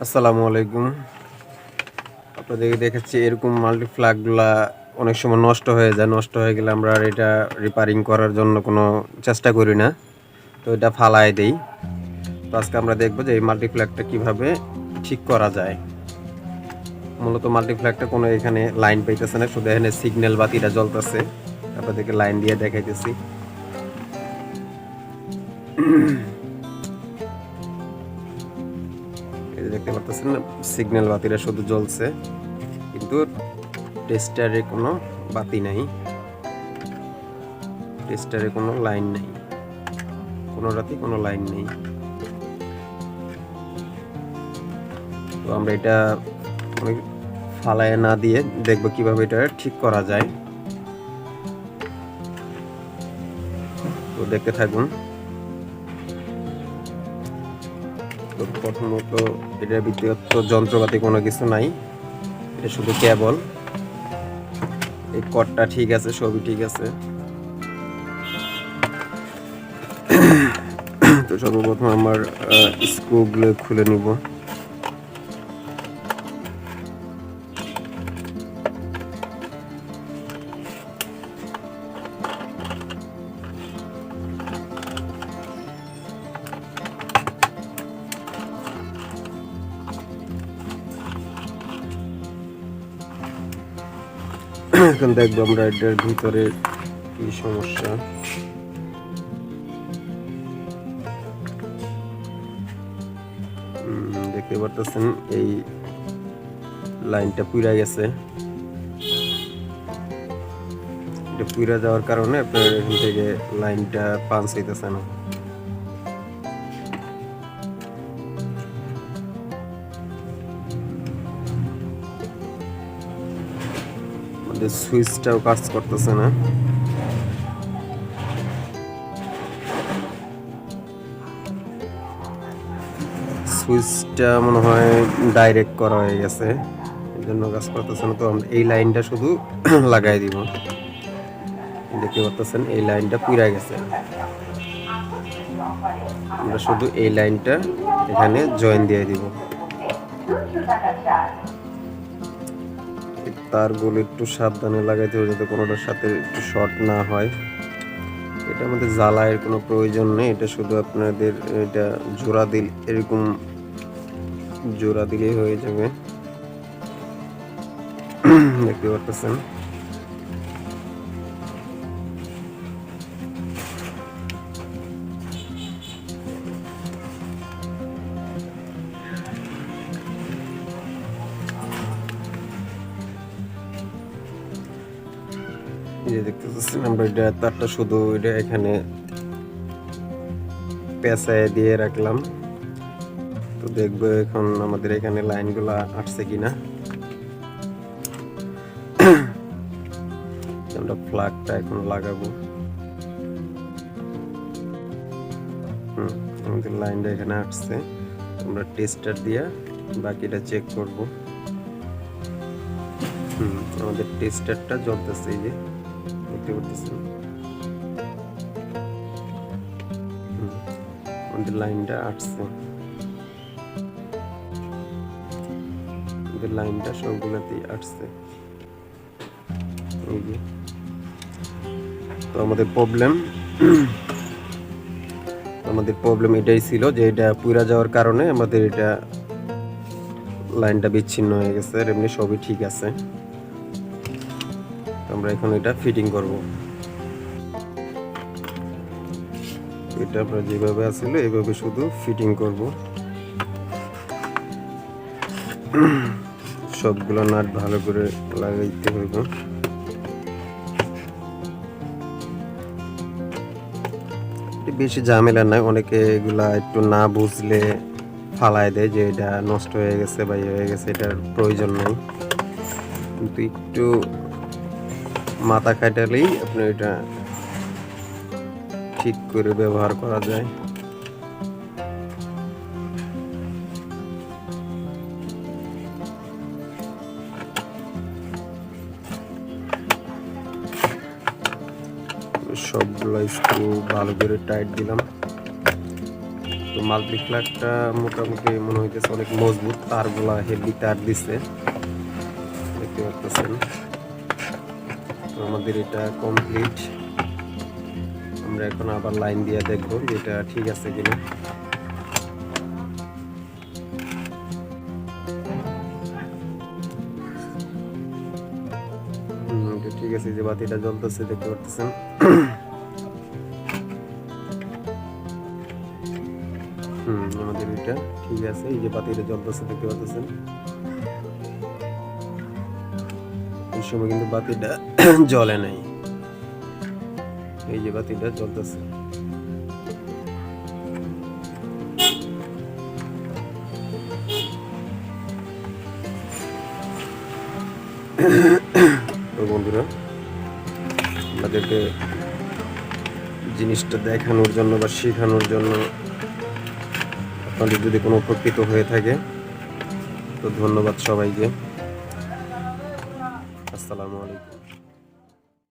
আসসালামু আলাইকুম। আপনাদেরকে দেখাচ্ছি এরকম মাল্টি প্লাগগুলা অনেক সময় নষ্ট হয়ে যায়। নষ্ট হয়ে গেলে আমরা আর এটা রিপেয়ারিং করার জন্য কোনো চেষ্টা করি না। তো এটা ফালায় দেই। তো আজকে আমরা দেখব যে এই মাল্টি প্লাগটা কিভাবে ঠিক করা যায়। মূলত মাল্টি প্লাগটা কোনো এখানে লাইন পাইতেছে না, শুধু এখানে সিগন্যাল বাতিটা জ্বলতেছে। আপনাদেরকে লাইন দিয়ে দেখাইতেছি। এই যে দেখতে পাচ্ছেন না, সিগন্যাল বাতিটা শুধু জ্বলছে, কিন্তু টেস্টারে কোনো বাতি নাই, টেস্টারে কোনো লাইন নেই, কোনোটাতেই কোনো লাইন নেই। তো আমরা এটা ফালায় না দিয়ে দেখবো কিভাবে এটা ঠিক করা যায়। তো দেখতে থাকুন। তো প্রথমত এটার ভিতরে যন্ত্রপাতি কোনো কিছু নাই, এটা শুধু কেবল। এই কর্ডটা ঠিক আছে, সবই ঠিক আছে। তো সর্বপ্রথম আমার স্ক্রুগুলো খুলে নিব। এখন দেখবো আমরা এটার ভিতরে কি সমস্যা। দেখতে পারতেছেন এই লাইনটা পুড়ে গেছে। এটা পুড়ে যাওয়ার কারণে আপনার এখান থেকে লাইনটা পাঞ্চ হইতেছে না। আমাদের সুইচটাও কাজ করতেছে না। সুইচটা মনে হয় ডাইরেক্ট করা হয়ে গেছে, এই জন্য কাজ করতেছে না। তো আমরা এই লাইনটা শুধু লাগাই দিব। দেখতে পাচ্ছেন এই লাইনটা পুড়ে গেছে। আমরা শুধু এই লাইনটা এখানে জয়েন দিয়ে দিব। তারগুলো একটু সাবধানে লাগাইতে হবে যাতে কোনোটার সাথে একটু শর্ট না হয়। এটা আমাদের জ্বালায়ের কোনো প্রয়োজন নেই, এটা শুধু আপনাদের এটা জোড়া দিল, এরকম জোড়া দিলেই হয়ে যাবে। দেখতে পাচ্ছেন দেখতে পাচ্ছেন আমরা এটা তারটা শুধু এটা এখানে পেঁচায় দিয়ে রাখলাম। তো দেখবো এখন আমাদের এখানে লাইনগুলা আসছে কিনা। আমরা প্লাগটা এখন লাগাবো। আমাদের লাইনটা এখানে আসছে, আমরা টেস্টার দিয়ে বাকিটা চেক করব। আমাদের টেস্টারটা জ্বলতেছে, এই যে দেখতে পাচ্ছেন আমাদের লাইনটা আসছে। আমাদের লাইনটা সবগুলোতেই আসছে। এই যে তো আমাদের প্রবলেম এটাই ছিল যে এটা পুড়ে যাওয়ার কারণে আমাদের এটা লাইনটা বিচ্ছিন্ন হয়ে গেছে। আর এমনি সবই ঠিক আছে। আমরা এখন এটা ফিটিং করব। এটা আমরা যেভাবে আছিল এইভাবে শুধু ফিটিং করব। সবগুলো নাট ভালো করে লাগাইতে হবে। বেশি ঝামেলা নাই, অনেকে এগুলা একটু না বুঝলে ফালায় দেয় যে এটা নষ্ট হয়ে গেছে বা ইয়ে হয়ে গেছে, এটার প্রয়োজন নেই। কিন্তু একটু মাথা খাটালেই আপনি এটা ঠিক করে ব্যবহার করা যায়। সবগুলো স্ক্রু ভালো করে টাইট দিলাম। তো মাল্টি প্লাগটা মোটামুটি মনে হইতেছে অনেক মজবুত, তারগুলা হেভি তার দিচ্ছে, দেখতে পাচ্ছেন। তো আমাদের এটা কমপ্লিট। আমরা এখন আবার লাইন দিয়ে দেখবো যে এটা ঠিক আছে কিনা। এটা ঠিক আছে, যে বাতিটা জ্বলতেছে দেখতে পাচ্ছেন। আমাদের এটা ঠিক আছে, এই যে বাতিটা জ্বলতেছে দেখতে পাচ্ছেন। এই সময় কিন্তু বাতিটা জ্বলে নাই, এই যে বাতিটা জ্বলতেছে। তো বন্ধুরা, আপনাদেরকে জিনিসটা দেখানোর জন্য বা শেখানোর জন্য, আপনাদের যদি কোনো উপকৃত হয়ে থাকে তো ধন্যবাদ সবাইকে। আসসালামু আলাইকুম।